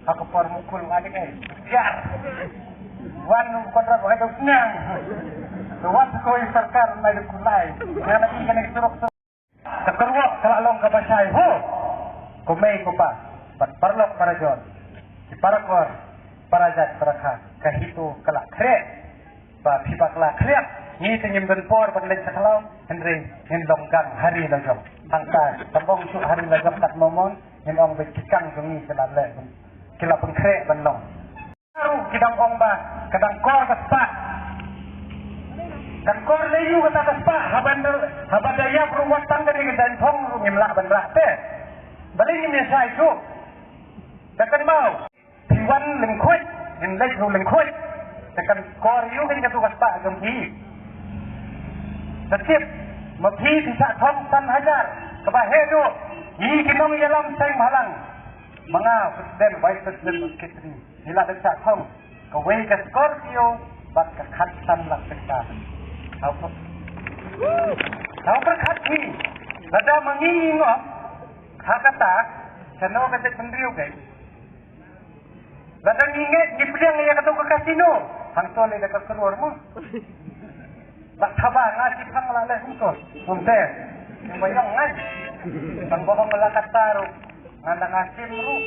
aku por mukul adik biar wan kontrak ada senang tuan koi sarkar mai kulai yang lagi kena suruk terkeruak kelalong ke basai ho kumei kupa perlok para jon para kor para jat para kha kahitu kelak krek ba pibak la krek ni tenyem dan por paglek sakalau henry hen longgang hari lajong tangka tambong su hari lajong kat momon hen ong bekikang sungi selale kila pengkrek benlong baru kidang ong ba kadang kor kaspa dan kor leyu kata kaspa habadaya perwatan dari dan thong ngimla benrak te balik ni sai tu takkan mau tiwan lengkut hen lek ru lengkut takkan kor yu kan katu kaspa gempi setiap mati bisa thong tan hajar kebahe tu ni kinong yalam sai malang mga presiden vice president sekretari sila desak thong kawai ke Scorpio bak ke khatsan lak sekta Tahu berkat ni lada mengingok hakata sano kata pendriu guys lada nginget di pedang yang kata ke kasino hang tole dekat keluar mu tak sabar ngasih hang laleh untuk umte yang bayang ngai bang bohong melakat taru nganda ngasih mu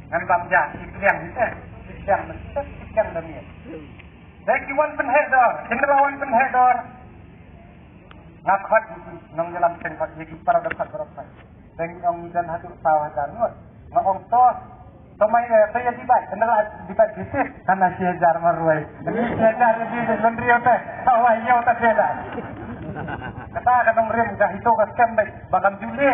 ngan bamja ikhliang kita ikhliang mesti ikhliang demi Daki wan penhedor, cenderawon penhedor. Ngakhat nang jalan tempat jadi para dekat berapa. Deng ong dan hatur sawah danut. Ngong tos. Tomai saya dibat, cenderang dibat bisik karena siajar marwai. Ini siajar di Londrio teh. Sawah yo tak ada. Kata kadang rem dah itu ke scam baik. Bahkan jule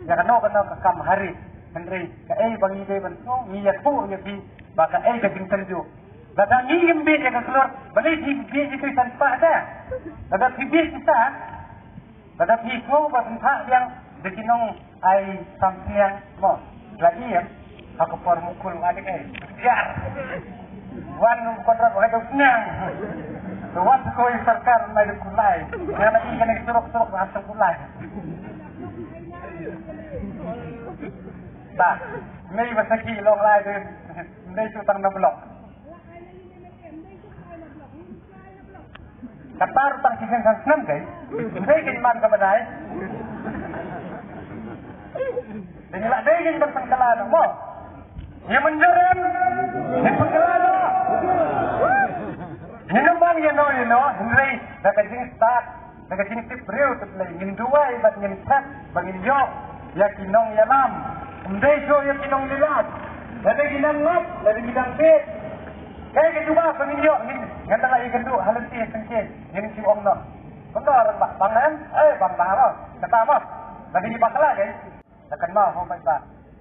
ya kena kam hari. Henry, ke bangi dia bentuk niat pu ya di bahkan ke jingten ju. Lada ni imbe je keluar, balik di bilik itu tanpa ada. Lada bilik kita, lada piku bertempat yang dekinong ai sampiang mo. Lagi ya, aku por mukul adik biar wan kontrak ada senang. Tuan koi sarkar mai kulai, yang lagi kena suruk asam kulai. Tak, mei basaki long lai tu, mei tu tang na blok. Katar tang kisah kan senam guys, saya kini man kepadai. Dengarlah dia yang berpengkalan, mo. Yang menjeram, yang pengkalan. Yang nombang you know, Henry, dah kajing start, dah kajing tip real tu play. Yang dua ibat yang set, bagi yok, ya kinong yalam. Kemudian so ya kinong lilat. Ada kinong ngap, ada kinong bed. Kaya kedua peminjok ni, yang tak lagi kedua halenti sengkit, yang si om nak. Benar bang, bang bang apa? Kata apa? Lagi di bakla guys. Takkan mau hom baik.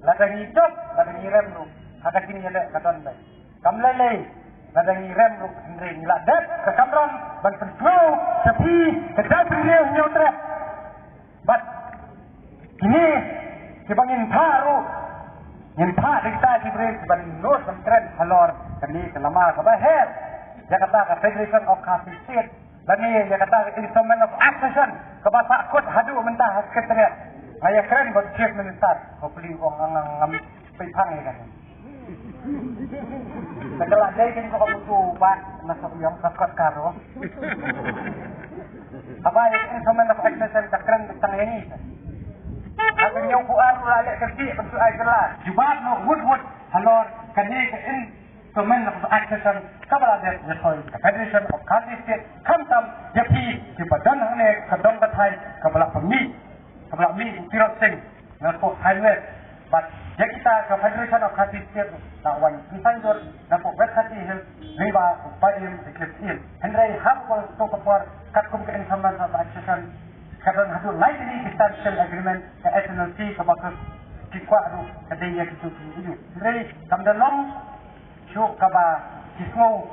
Lagi hidup, lagi rem lu. Hak sini ada kata baik. Kamlelei, lagi rem lu Henry ladat ke kamram ban petrol sepi kedai beliau nyotra. Bat ini kebangin taru yang tak kita diberi benur mentren halor kini kelama kebaher Jakarta Federation of Coffee State dan ini Jakarta Instrument of Accession kebasa akut hadu mentah sekretariat ayah keren buat chief minister hopefully orang ngambil pipang ni kan setelah dia kini kau butuh pak masuk yang kakot karo apa Instrument of Accession keren tentang ini Aku nyong puan lalek kerja bentuk air gelas. Jubat no wood halor kani ke instrument of accession kabala dia nyoi Federation of Coffee State kamtam yapi di badan hane kadong batai kabala pemi pirot sing napo highway but ya kita ke Federation of Coffee State lawan pisanjor napo website hill riba padim dikit Henry hapol to kapor katkum ke instrument of accession kadang hadu lain ini extension agreement ke SNLC ke bakas kikwa adu kadaya itu itu jadi kamdalom syuk kaba kismo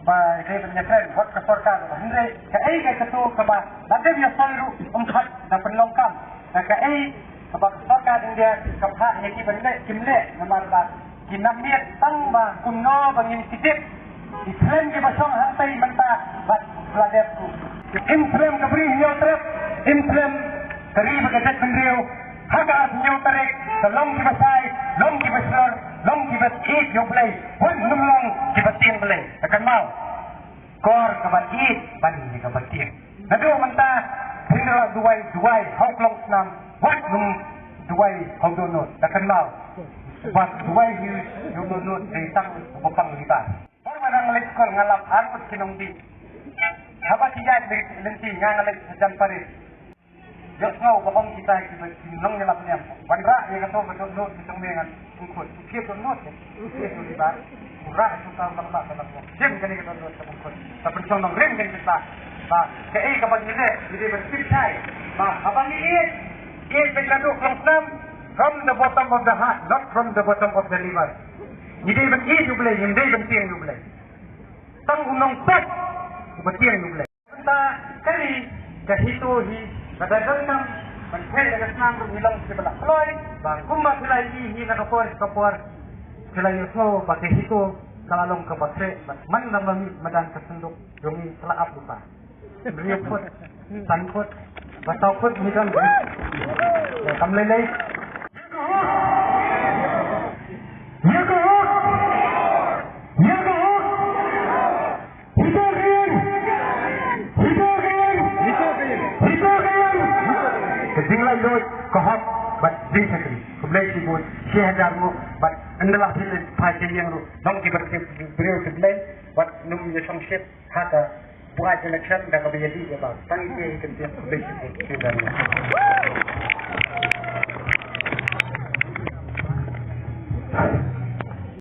ba reben nyakren wat ke sorkar hindre ke ai ke ketu kaba lade dia selalu umkhat dan penlongkam ke ai kaba sorkar dia kapha yaki bende kimle nomor ba kinamiat tang ba kunno bangin sidik Islam ke basong hantai mentah bat ladepku Islam ke beri nyotrep Islam teri begadat bendriu haga nyotrek selong ki basai long ki basor yo play pun numong kibatin play akan mau kor kabatit bani ni kabatin nado manta hinra duway hoklong nam wat num duway hongdonot akan mau wat duway yo donot tang bopang liba or madang lekol ngalap arput kinongdi haba tijat lenti ngangalek jan paris Jok ngau babang kita kinong nyelap niam. Bandra yang kata betul not kisang denganungkut. Ukir tu not ya. Ukir tu libat. Murah itu tahu tak dalam mo. Jem kani kita not samaungkut. Tapi contoh rem kani kita. Ba, ke kapan jadi bersih sai. Ba, abang ini pekadu from the bottom of the heart, not from the bottom of the liver. Jadi bersih tu boleh, jadi bersih tu boleh. Tang unong pot, bersih tu boleh. Kita kali kehidupan kadang-kadang mencari dengan senang berbilang sebelah peloy, bang kumba sila ini nakapor, sila yusno pakai itu kalalong ke basre, mana nama madan kesenduk, yomi selap lupa, riuput, sanput, bataput hitam, kamlelai, Tinggal dulu kohop, but basically, kemudian sibuk sihadar mu, but adalah hilir pasien yang lu, dong kita beriau kemudian, but nung yesong shit, hata buat election dah kebiasaan ya bang, tangki kemudian kemudian sibuk sihadar mu.